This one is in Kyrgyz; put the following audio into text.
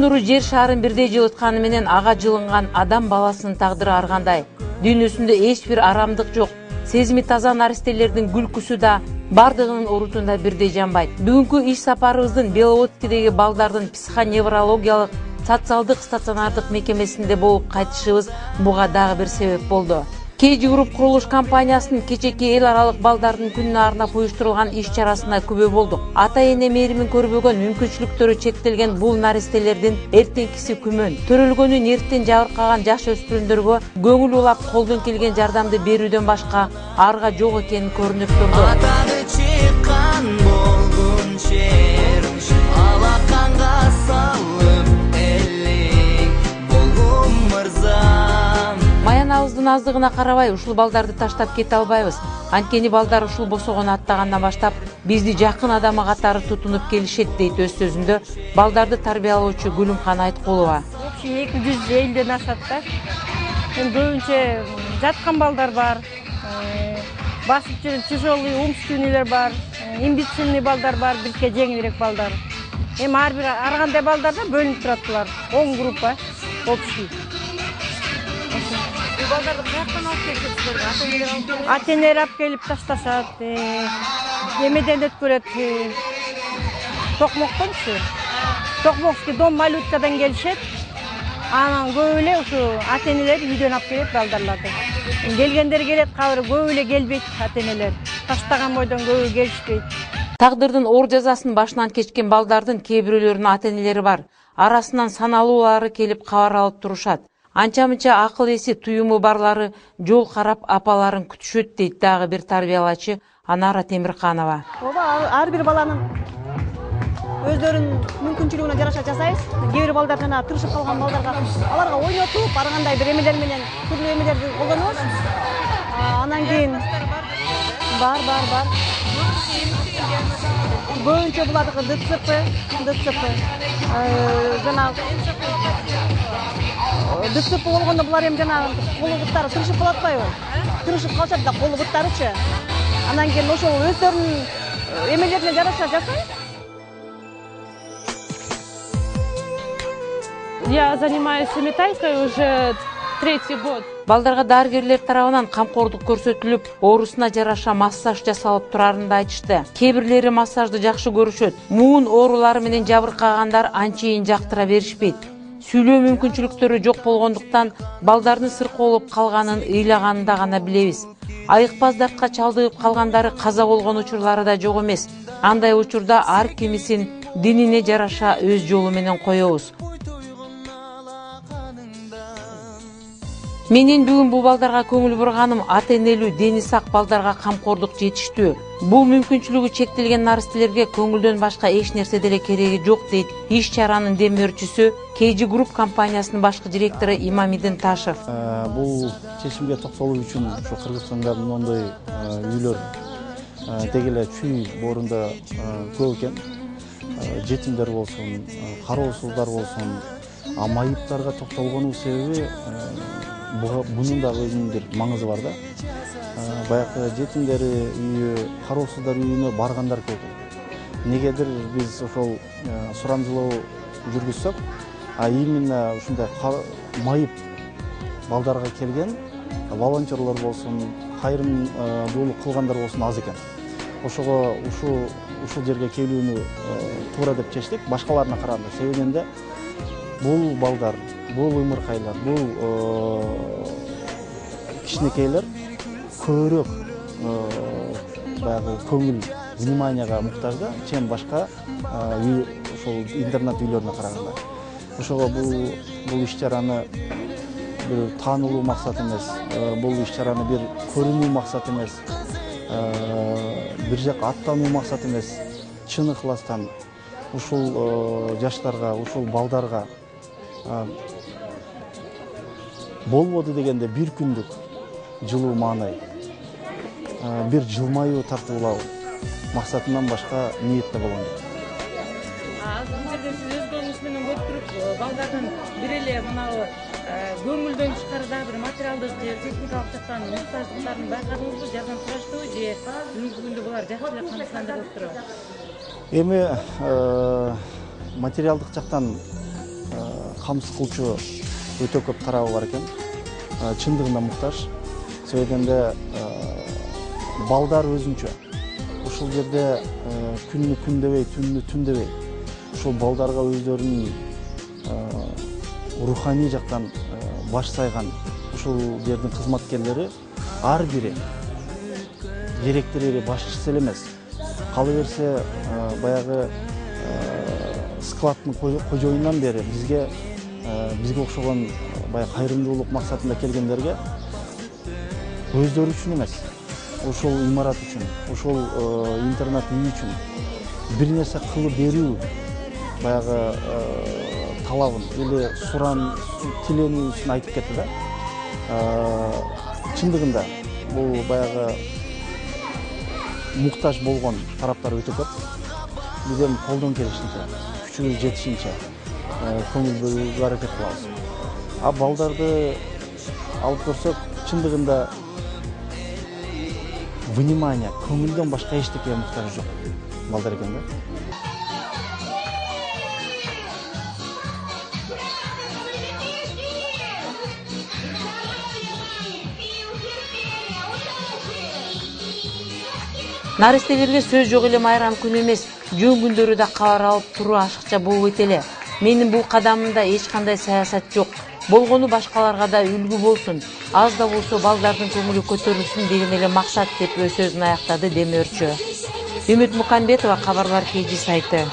Өмүрү жер шарын бирдей жылытканы менен ага жылынган адам баласынын тагдыры ар кандай. Дүйнөсүндө эч бир арамдык жок. Сезими таза наристелердин күлкүсү да бардыгынын урутунда бирдей жанбайт. Бүгүнкү иш сапарыбыздын Беловодскидеги балдардын психоневрологиялык социалдык стационардык мекемесинде болуп кайтышыбыз буга дагы бир себеп болду. KG Group курулуш компаниясынын кечеки эл аралык балдардын күнүнө арнап уюштурулган иш-чарасына күбө болдук. Ата-эне мээримин көрбөгөн, мүмкүнчүлүктөрү чектелген бул наристелердин эртеңкиси күмөн. Төрөлгөнүн эртен жабыркаган жаш өспүрүмдөргө көңүл улап колдон келген жардамды берүүдөн башка арга жок экени көрүнүп турду. Атады чыккан болгон чер, алаканга салып элек болгон мырзам. Маянабыздын аздыгына карабай ушул балдарды таштап кете албайбыз. Анткени балдар ушул босогон аттагандан баштап бизди жакын адамы катары тутунуп келишет, дейт өз сөзүндө балдарды тарбиялоочу Гүлүмкан Айткулова. 250ден ашат да. Көбүнчө жаткан балдар бар. Басып жүрүн тяжелый умственныйлер бар. Имбецильный балдар бар, бирке жеңилирээк балдар. Ар бир ар кандай балдарда бөлүнүп турат булар. 10 группа общий. Балдарды каяктан алып келишет? Ата-энелер алып келип ташташат. Эмеден өткөрөт. Токмоктончу. Токмокский дом малюткадан келишет. Анан көп эле ушу ата-энелер үйдөн алып келет балдарларды. Келгендер келет, кабыры көп эле келбейт ата-энелер. Таштаган бойдон көбү келишпейт. Тагдырдын оор жазасын башынан кечкен балдардын кээ бирөөлөрүнүн ата-энелери бар. Арасынан саналуулары келип кабар алып турушат. Анча-мынча акыл эси туюму барлары жол карап апаларын күтүшөт, дейт дагы бир тарбиялачы Анара Темирканова. Ар бир баланын өздөрүнүн мүмкүнчүлүгүнө жараша жасайбыз. Кээ бир балдар жана тырышып калган балдарга аларга ойнотуп, ар кандай бир эмелер менен түрлүү эмелерди колдонобуз. Анан кийин бар. Көбүнчө булардыкы ДЦП. Жана ДЦП болгондо булар эми жана колу буттары тырышып калат атпайбы? Тырышып калышат да колу буттарычы. Анан кийин ошол өздөрүнүн эмелерине жараша жасайбыз. Я занимаюсь метайкой уже 3-й год. Балдарга дарыгерлер тарабынан камкордук көрсөтүлүп, оорусуна жараша массаж жасалып турарын да айтышты. Кээ бирлери массажды жакшы көрүшөт. Муун оорулары менен жабыркагандар анчейин жактыра беришпейт. Сүйлөө мүмкүнчүлүктөрү жок болгондуктан балдардын сыркоолуп калганын ыйлаганында гана билебиз. Айыкпаз дартка чалдыгып калгандары каза болгон учурлары да жок эмес. Андай учурда ар кимисин динине жараша өз жолу менен коебуз. Менин бүгүн бул балдарга көңүл бурганым ата-энелүү, дени сак балдарга камкордук жетиштүү. Бул мүмкүнчүлүгү чектелген наристелерге көңүлдөн башка эч нерсе деле кереги жок, дейт иш-чаранын демөөрчүсү KG Group компаниясынын башкы директору Имамидин Ташев. Бул чечимге токтолуу үчүн ушу Кыргызстанда мындай үйлөр деги эле чүй боорунда көп экен. Жетимдер болсун, кароосуздар болсун, майыптарга токтолгонун себеби bunun da özünün bir mаңызы бар да. Баягы жетимдери үйү, кароосуздар үйүнө баргандар көп. Негедир биз ошол сурамжылоо жүргүзсөк, именно ушундай майып балдарга келген волонтерлор болсун, кайрымдуулук кылгандар болсун аз экен. Ошого ушул жерге келүүнү туура деп чечтик, башкаларына караганда. Себебинде бул балдар, бул ымыркайлар, бул кичинекейлер көбүрөөк баягы көңүл вниманияга муктаж да, чем башка ошол интернат үйлөрүнө караганда. Ошого бул иш-чараны бир таанылуу максат эмес, бул иш-чараны бир көрүнүү максат эмес, бир жак аттануу максат эмес, чын ыхластан ушул жаштарга, ушул балдарга болбоду дегенде бир күндүк жылуу маанай, бир жылмаюу тартуулау максатынан башка ниетте болгон жок. Сиз өз колуңуз менен көрүп туруп, балдардын бир эле мынабы көңүлдөн тышкары дагы бир материалдык же техникалык жактан муктаждыктарын байкадыңызбы, жардам сураштыбы же бүгүнкү күндө булар жакшы эле камсыздандырылып турабы? Эми материалдык жактан камсыз кылчу өтө көп тарабы бар экен. Чындыгында муктаж. Себебинде балдар өзүнчө. Ушул жерде күннү күн дебей, түндү түн дебей, ушул балдарга өздөрүнүн руханий жактан баш сайган ушул жердин кызматкерлери ар бири директору башчысы эле эмес. Кала берсе баягы складтын кожоюндан бери бизге окшогон баягы кайрымдуулук максатында келгендерге өздөрү үчүн эмес, ушул имарат үчүн, ушул интернат үй үчүн бир нерсе кылып берүү баягы талабын или тиленүүсүн айтып кетти да. Чындыгында бул баягы муктаж болгон тараптар өтө көп. Биз эми колдон келишинче, күчүбүз жетишинче көңүл бөлүүгө аракет кылабыз. А балдарды алып көрсөк, чындыгында внимание, көңүлдөн башка эчтекеге муктаж жок балдар экен да. Наристелерге сөз жок эле майрам күнү эмес, жөн күндөрү да кабар алып туруу ашыкча болбойт эле. Менин бул кадамымда эч кандай саясат жок. Болгону башкаларга да үлгү болсун, аз да болсо балдардын көңүлү көтөрүлсүн деген эле максат деп өз сөзүн аяктады демөөрчү. Үмүт Муканбетова, Кабарлар KG сайты.